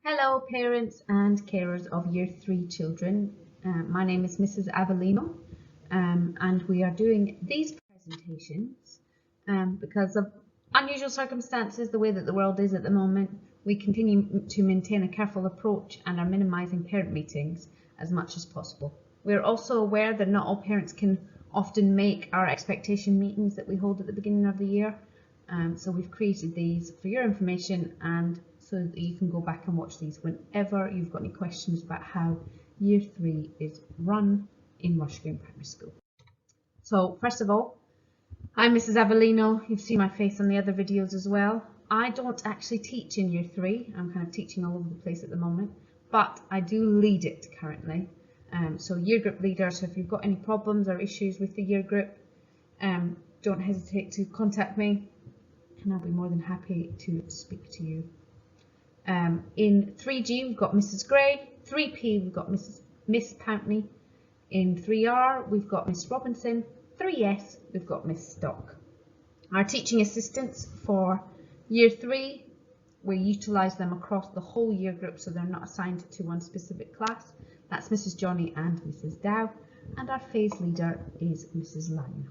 Hello, parents and carers of Year 3 children. My name is Mrs. Avellino, and we are doing these presentations because of unusual circumstances, the way that the world is at the moment. We continue to maintain a careful approach and are minimising parent meetings as much as possible. We're also aware that not all parents can often make our expectation meetings that we hold at the beginning of the year. So we've created these for your information and so that you can go back and watch these whenever you've got any questions about how Year 3 is run in Rush Green Primary School. So first of all, I'm Mrs. Avellino. You've seen my face on the other videos as well. I don't actually teach in Year 3. I'm kind of teaching all over the place at the moment, but I do lead it currently. So year group leader, so if you've got any problems or issues with the year group, don't hesitate to contact me and I'll be more than happy to speak to you. In 3G we've got Mrs. Gray, 3P we've got Miss Pountney, in 3R we've got Miss Robinson, 3S we've got Miss Stock. Our teaching assistants for Year 3, we utilise them across the whole year group so they're not assigned to one specific class. That's Mrs. Johnny and Mrs. Dow, and our phase leader is Mrs. Line.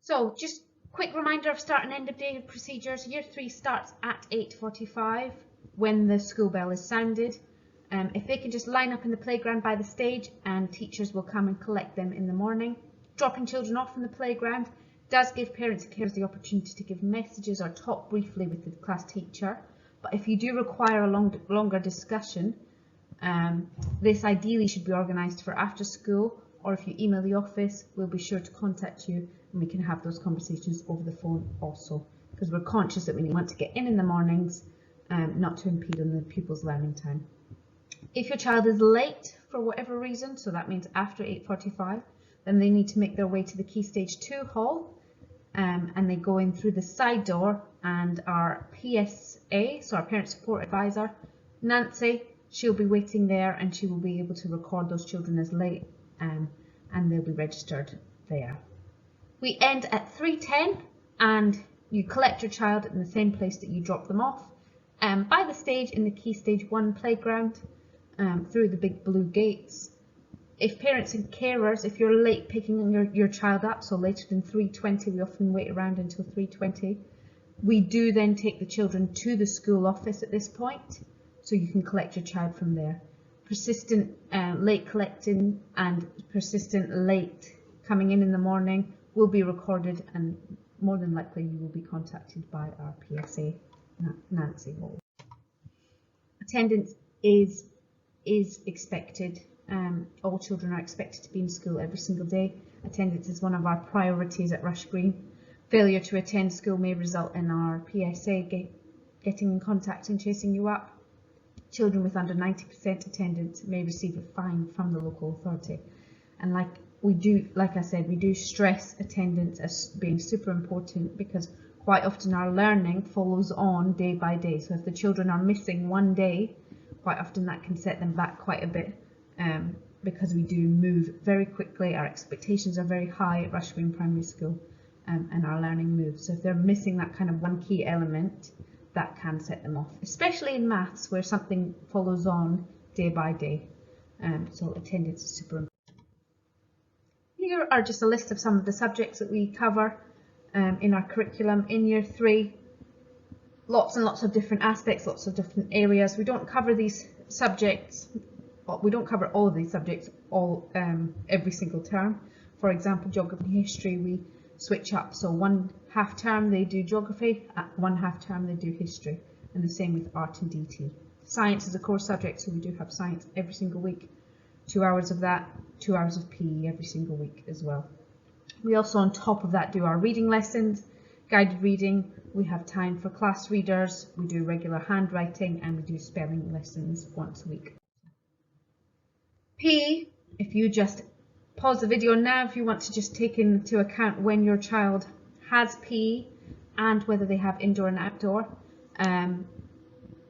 So just quick reminder of start and end of day procedures. Year 3 starts at 8:45 when the school bell is sounded. If they can just line up in the playground by the stage and teachers will come and collect them in the morning. Dropping children off in the playground does give parents and carers the opportunity to give messages or talk briefly with the class teacher. But if you do require a longer discussion, this ideally should be organised for after school, or if you email the office, we'll be sure to contact you and we can have those conversations over the phone also, because we're conscious that we want to get in the mornings, not to impede on the pupils' learning time. If your child is late for whatever reason, so that means after 8:45, then they need to make their way to the Key Stage 2 hall, and they go in through the side door, and our PSA, so our Parent Support Advisor, Nancy, she'll be waiting there and she will be able to record those children as late, and they'll be registered there. We end at 3:10 and you collect your child in the same place that you drop them off, by the stage in the Key Stage 1 playground, through the big blue gates. If parents and carers, if you're late picking your child up, so later than 3:20, we often wait around until 3:20, we do then take the children to the school office at this point, so you can collect your child from there. Persistent late collecting and persistent late coming in the morning will be recorded, and more than likely you will be contacted by our PSA, Nancy Hall. Attendance is expected. All children are expected to be in school every single day. Attendance is one of our priorities at Rush Green. Failure to attend school may result in our PSA getting in contact and chasing you up. Children with under 90% attendance may receive a fine from the local authority. And like I said, we do stress attendance as being super important, because quite often our learning follows on day by day. So if the children are missing one day, quite often that can set them back quite a bit, because we do move very quickly. Our expectations are very high at Rush Green Primary School, and our learning moves. So if they're missing that kind of one key element, that can set them off, especially in maths where something follows on day by day. So attendance is super important. Here are just a list of some of the subjects that we cover in our curriculum in Year 3. Lots and lots of different aspects, lots of different areas. We don't cover these subjects, we don't cover all of these subjects every single term. For example, geography and history, we switch up. So one half term they do geography, one half term they do history, and the same with art and DT. Science is a core subject, so we do have science every single week. 2 hours of that, 2 hours of PE every single week as well. We also on top of that do our reading lessons, guided reading, we have time for class readers, we do regular handwriting, and we do spelling lessons once a week. PE, if you just pause the video now if you want to just take into account when your child has PE and whether they have indoor and outdoor.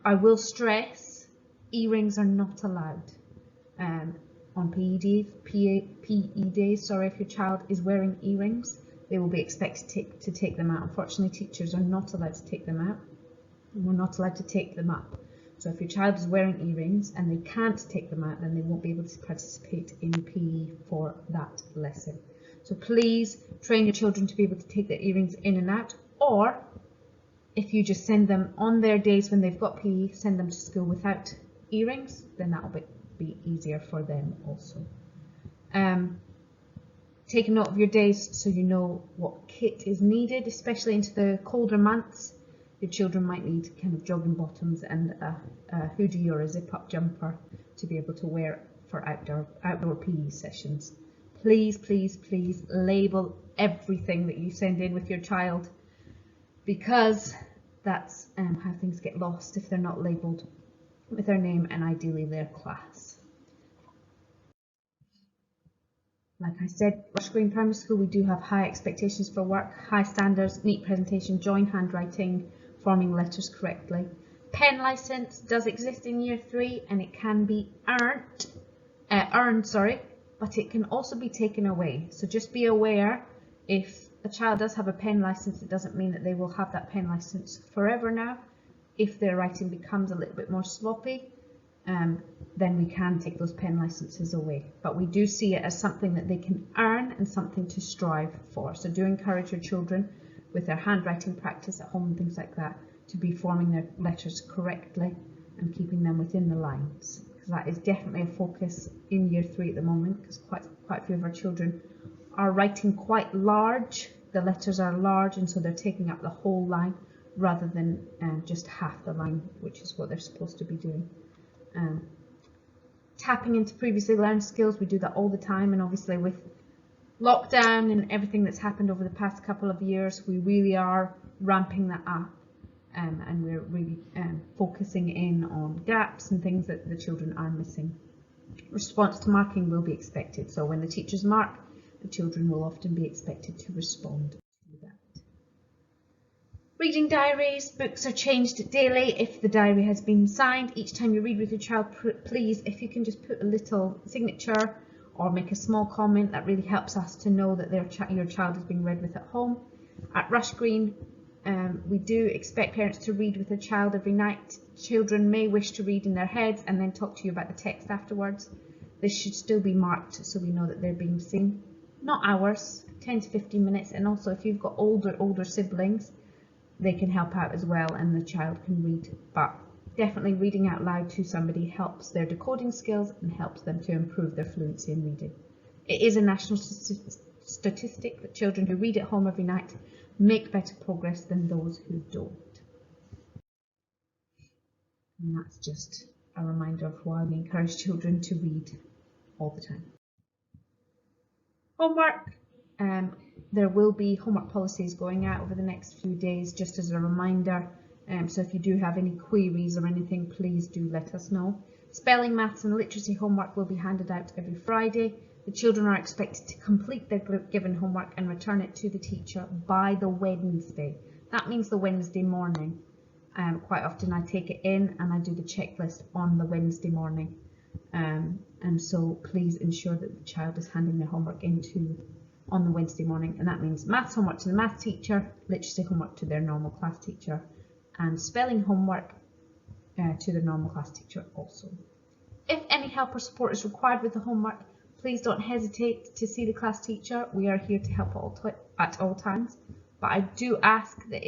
I will stress earrings are not allowed on PE days. Sorry, if your child is wearing earrings, they will be expected to take them out. Unfortunately, teachers are not allowed to take them out. We're not allowed to take them up. So if your child is wearing earrings and they can't take them out, then they won't be able to participate in PE for that lesson. So please train your children to be able to take their earrings in and out, or if you just send them on their days when they've got PE, send them to school without earrings, then that'll be easier for them also. Take a note of your days so you know what kit is needed, especially into the colder months. Your children might need kind of jogging bottoms and a hoodie or a zip-up jumper to be able to wear for outdoor PE sessions. Please, please, please label everything that you send in with your child, because that's how things get lost if they're not labelled with their name and ideally their class. Like I said, Rush Green Primary School, we do have high expectations for work, high standards, neat presentation, join handwriting, forming letters correctly. Pen license does exist in Year 3 and it can be earned, but it can also be taken away. So just be aware, if a child does have a pen license, it doesn't mean that they will have that pen license forever now. If their writing becomes a little bit more sloppy, then we can take those pen licenses away. But we do see it as something that they can earn and something to strive for. So do encourage your children with their handwriting practice at home and things like that to be forming their letters correctly and keeping them within the lines. Because that is definitely a focus in Year 3 at the moment, because quite a few of our children are writing quite large. The letters are large and so they're taking up the whole line rather than just half the line, which is what they're supposed to be doing. Tapping into previously learned skills, we do that all the time, and obviously with lockdown and everything that's happened over the past couple of years, we really are ramping that up, and we're really focusing in on gaps and things that the children are missing. Response to marking will be expected, so when the teachers mark, the children will often be expected to respond to that. Reading diaries, books are changed daily if the diary has been signed. Each time you read with your child, please, if you can just put a little signature or make a small comment, that really helps us to know that your child is being read with at home. At Rush Green, we do expect parents to read with their child every night. Children may wish to read in their heads and then talk to you about the text afterwards. This should still be marked so we know that they're being seen. Not hours, 10 to 15 minutes, and also if you've got older siblings, they can help out as well and the child can read, but definitely reading out loud to somebody helps their decoding skills and helps them to improve their fluency in reading. It is a national statistic that children who read at home every night make better progress than those who don't. And that's just a reminder of why we encourage children to read all the time. Homework. There will be homework policies going out over the next few days, just as a reminder. So if you do have any queries or anything, please do let us know. Spelling, maths and literacy homework will be handed out every Friday. The children are expected to complete their given homework and return it to the teacher by the Wednesday. That means the Wednesday morning. Quite often I take it in and I do the checklist on the Wednesday morning. And so please ensure that the child is handing their homework on the Wednesday morning, and that means maths homework to the maths teacher, literacy homework to their normal class teacher, and spelling homework to the normal class teacher also. If any help or support is required with the homework, please don't hesitate to see the class teacher. We are here to help at all times, but I do ask that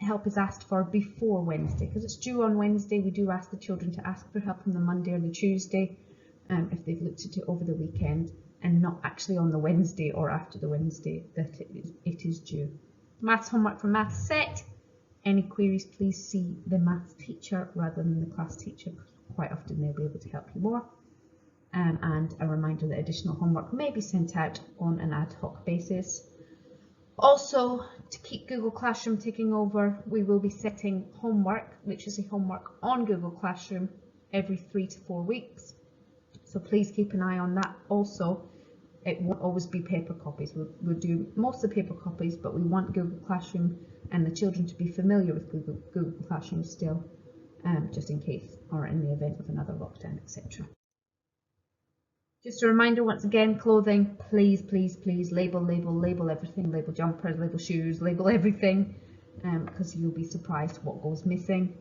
help is asked for before Wednesday, because it's due on Wednesday. We do ask the children to ask for help on the Monday or the Tuesday if they've looked at it over the weekend, and not actually on the Wednesday or after the Wednesday that it is due. Maths homework for maths set. Any queries, please see the maths teacher rather than the class teacher. Quite often they'll be able to help you more. And a reminder that additional homework may be sent out on an ad hoc basis. Also, to keep Google Classroom ticking over, we will be setting homework, literacy homework, on Google Classroom every 3 to 4 weeks. So please keep an eye on that. Also, it won't always be paper copies. We'll do most of the paper copies, but we want Google Classroom and the children to be familiar with Google Classroom still, just in case, or in the event of another lockdown, etc. Just a reminder once again, clothing, please, please, please label everything, label jumpers, label shoes, label everything. because you'll be surprised what goes missing.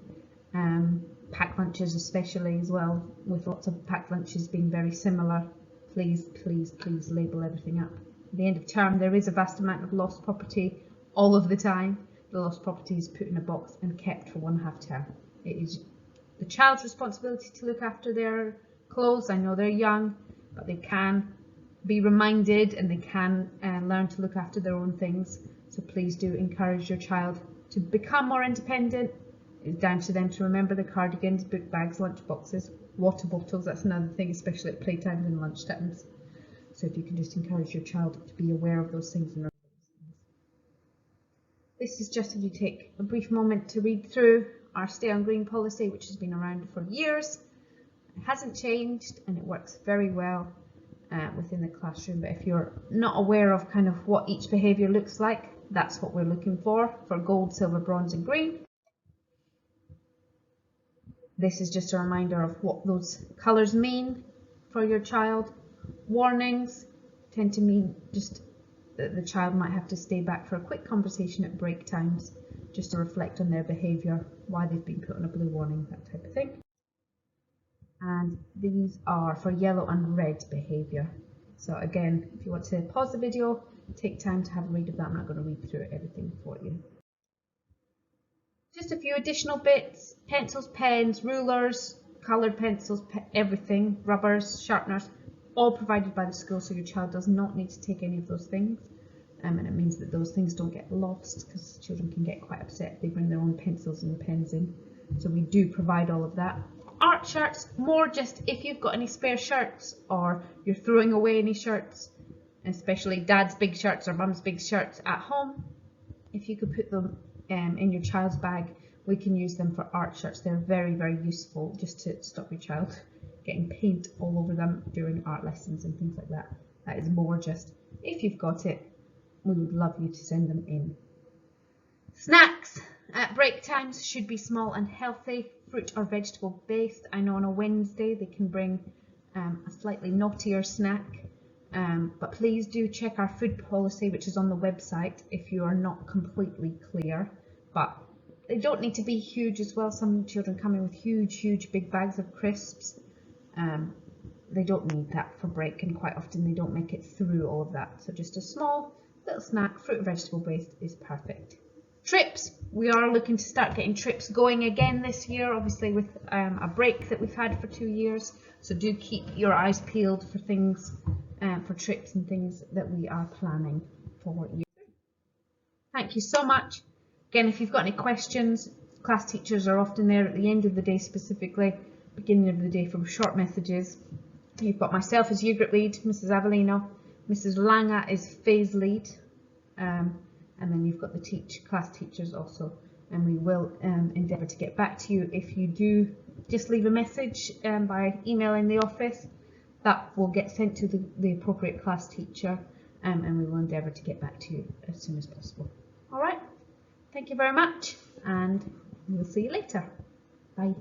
Packed lunches especially as well, with lots of packed lunches being very similar. Please, please, please label everything up. At the end of term, there is a vast amount of lost property all of the time. The lost property is put in a box and kept for 1/2 term. It is the child's responsibility to look after their clothes. I know they're young, but they can be reminded and they can learn to look after their own things. So please do encourage your child to become more independent. It's down to them to remember the cardigans, book bags, lunch boxes, water bottles. That's another thing, especially at playtimes and lunch times. So if you can just encourage your child to be aware of those things. And this is just if you take a brief moment to read through our Stay on Green policy, which has been around for years. It hasn't changed and it works very well within the classroom. But if you're not aware of kind of what each behaviour looks like, that's what we're looking for gold, silver, bronze and green. This is just a reminder of what those colours mean for your child. Warnings tend to mean just that the child might have to stay back for a quick conversation at break times, just to reflect on their behaviour, why they've been put on a blue warning, that type of thing. And these are for yellow and red behaviour. So again, if you want to pause the video, take time to have a read of that. I'm not going to read through everything for you. Just a few additional bits: pencils, pens, rulers, coloured pencils, everything, rubbers, sharpeners, all provided by the school, so your child does not need to take any of those things. And it means that those things don't get lost, because children can get quite upset if they bring their own pencils and pens in. So we do provide all of that. Art shirts, more just if you've got any spare shirts or you're throwing away any shirts, especially dad's big shirts or mum's big shirts at home, if you could put them in your child's bag, we can use them for art shirts. They're very, very useful, just to stop your child getting paint all over them during art lessons and things like that. That is more just, if you've got it, we would love you to send them in. Snacks at break times should be small and healthy, fruit or vegetable based. I know on a Wednesday they can bring a slightly naughtier snack, but please do check our food policy, which is on the website, if you are not completely clear. But they don't need to be huge as well. Some children come in with huge big bags of crisps. They don't need that for break, and quite often they don't make it through all of that. So just a small little snack, fruit or vegetable based, is perfect. Trips, we are looking to start getting trips going again this year, obviously with a break that we've had for 2 years. So do keep your eyes peeled for things, for trips and things that we are planning for you. Thank you so much. Again, if you've got any questions, class teachers are often there at the end of the day, specifically beginning of the day, for short messages. You've got myself as year group lead, Mrs. Avellino, Mrs. Langa is phase lead, and then you've got the class teachers also, and we will endeavour to get back to you. If you do just leave a message by emailing the office, that will get sent to the appropriate class teacher, and we will endeavour to get back to you as soon as possible. Alright, thank you very much, and we'll see you later. Bye.